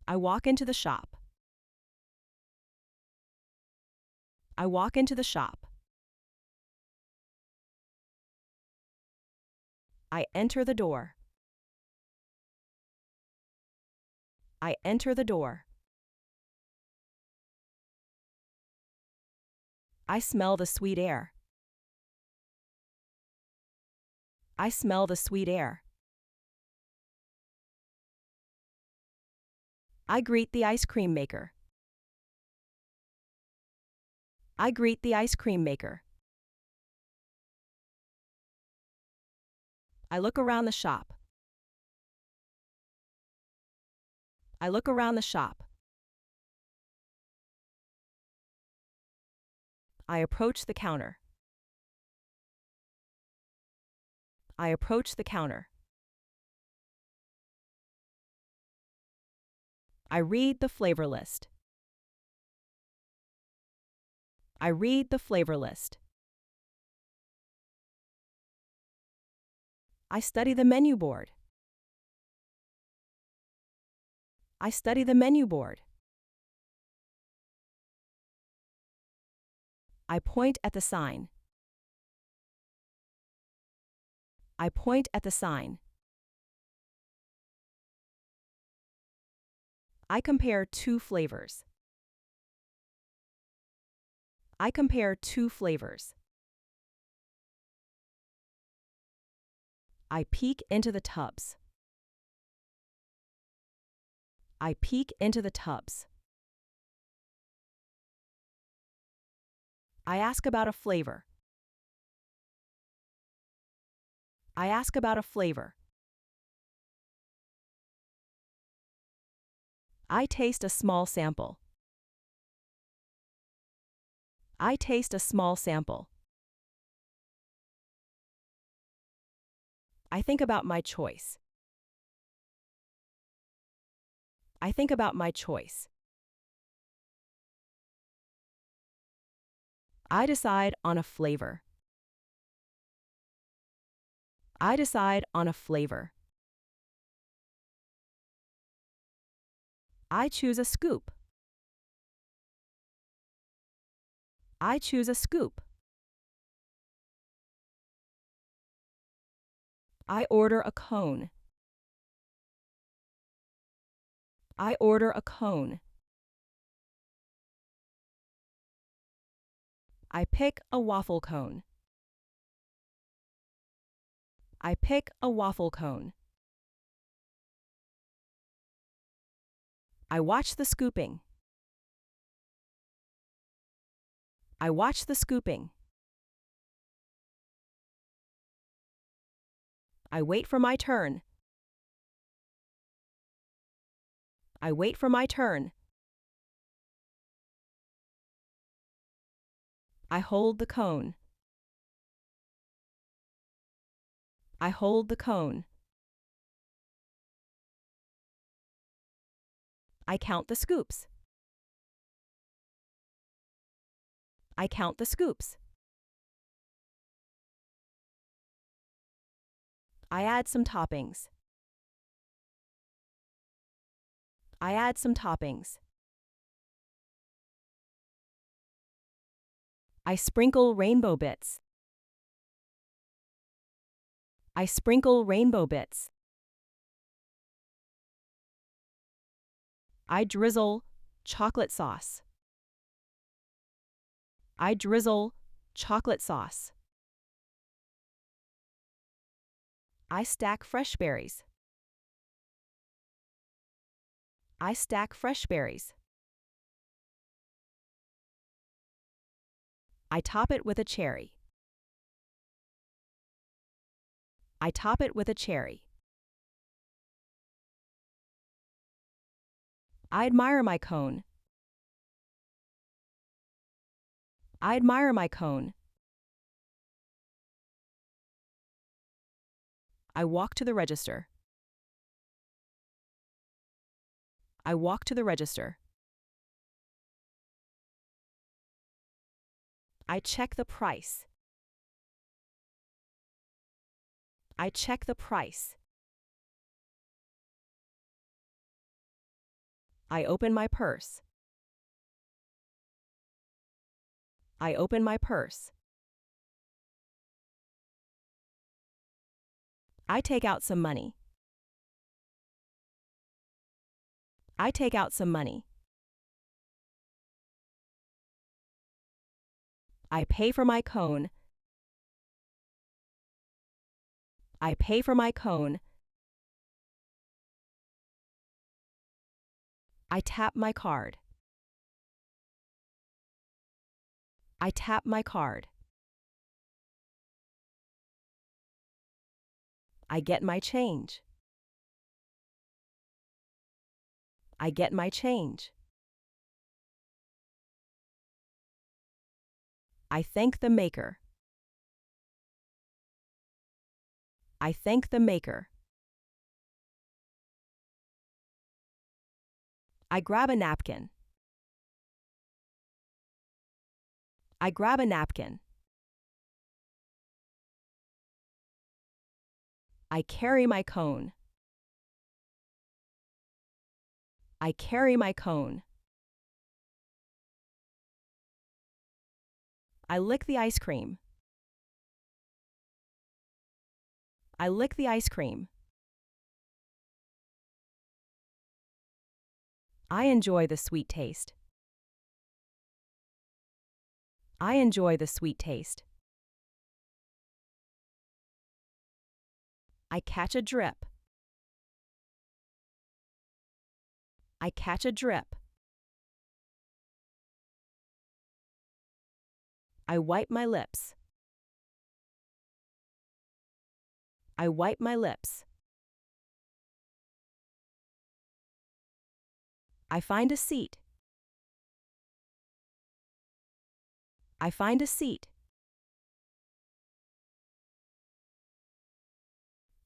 I walk into the shop. I walk into the shop. I enter the door. I enter the door. I smell the sweet air. I smell the sweet air. I greet the ice cream maker. I greet the ice cream maker. I look around the shop. I look around the shop. I approach the counter. I approach the counter. I read the flavor list. I read the flavor list. I study the menu board. I study the menu board. I point at the sign. I point at the sign. I compare two flavors. I compare two flavors. I peek into the tubs. I peek into the tubs. I ask about a flavor. I ask about a flavor. I taste a small sample. I taste a small sample. I think about my choice. I think about my choice. I decide on a flavor. I decide on a flavor. I choose a scoop. I choose a scoop. I order a cone. I order a cone. I pick a waffle cone. I pick a waffle cone. I watch the scooping. I watch the scooping. I wait for my turn. I wait for my turn. I hold the cone. I hold the cone. I count the scoops. I count the scoops. I add some toppings. I add some toppings. I sprinkle rainbow bits. I sprinkle rainbow bits. I drizzle chocolate sauce. I drizzle chocolate sauce. I stack fresh berries. I stack fresh berries. I top it with a cherry. I top it with a cherry. I admire my cone. I admire my cone. I walk to the register. I walk to the register. I check the price. I check the price. I open my purse. I open my purse. I take out some money. I take out some money. I pay for my cone. I pay for my cone. I tap my card. I tap my card. I get my change. I get my change. I thank the maker. I thank the maker. I grab a napkin. I grab a napkin. I carry my cone. I carry my cone. I lick the ice cream. I lick the ice cream. I enjoy the sweet taste. I enjoy the sweet taste. I catch a drip. I catch a drip. I wipe my lips. I wipe my lips. I find a seat. I find a seat.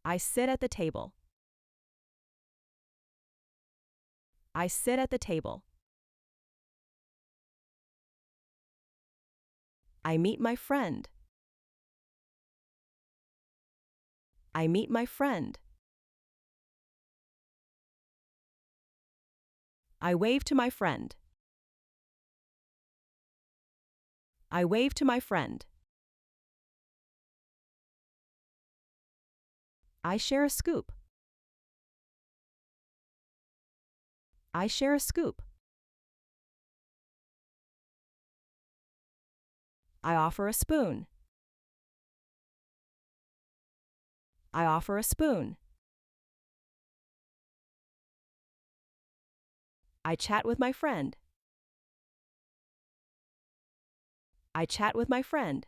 I sit at the table. I sit at the table. I meet my friend. I meet my friend. I wave to my friend. I wave to my friend. I share a scoop. I share a scoop. I offer a spoon. I offer a spoon. I chat with my friend. I chat with my friend.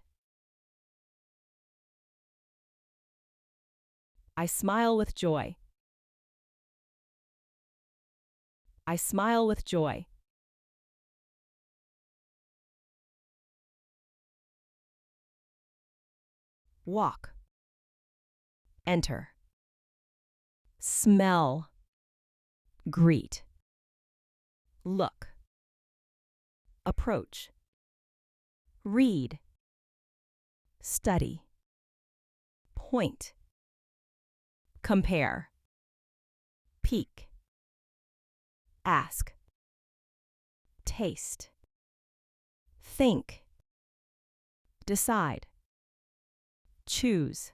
I smile with joy. I smile with joy. Walk. Enter. Smell. Greet. Look. Approach. Read. Study. Point. Compare. Peek. Ask. Taste. Think. Decide. Choose.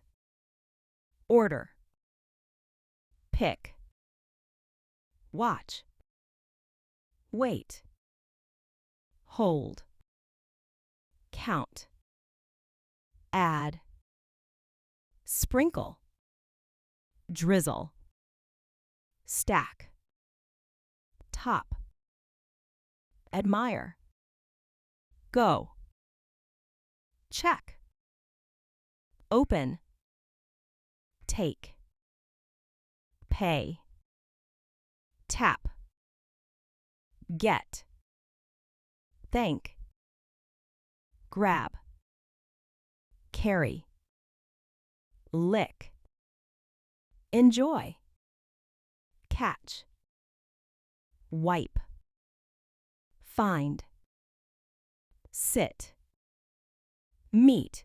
Order. Pick. Watch. Wait. Hold. Count. Add. Sprinkle. Drizzle. Stack. Top. Admire. Go. Check. Open. Take. Pay. Tap. Get. Thank. Grab. Carry. Lick. Enjoy. Catch. Wipe. Find. Sit. Meet.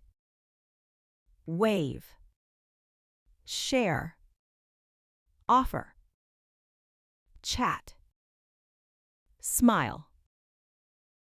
Wave. Share. Offer. Chat. smile.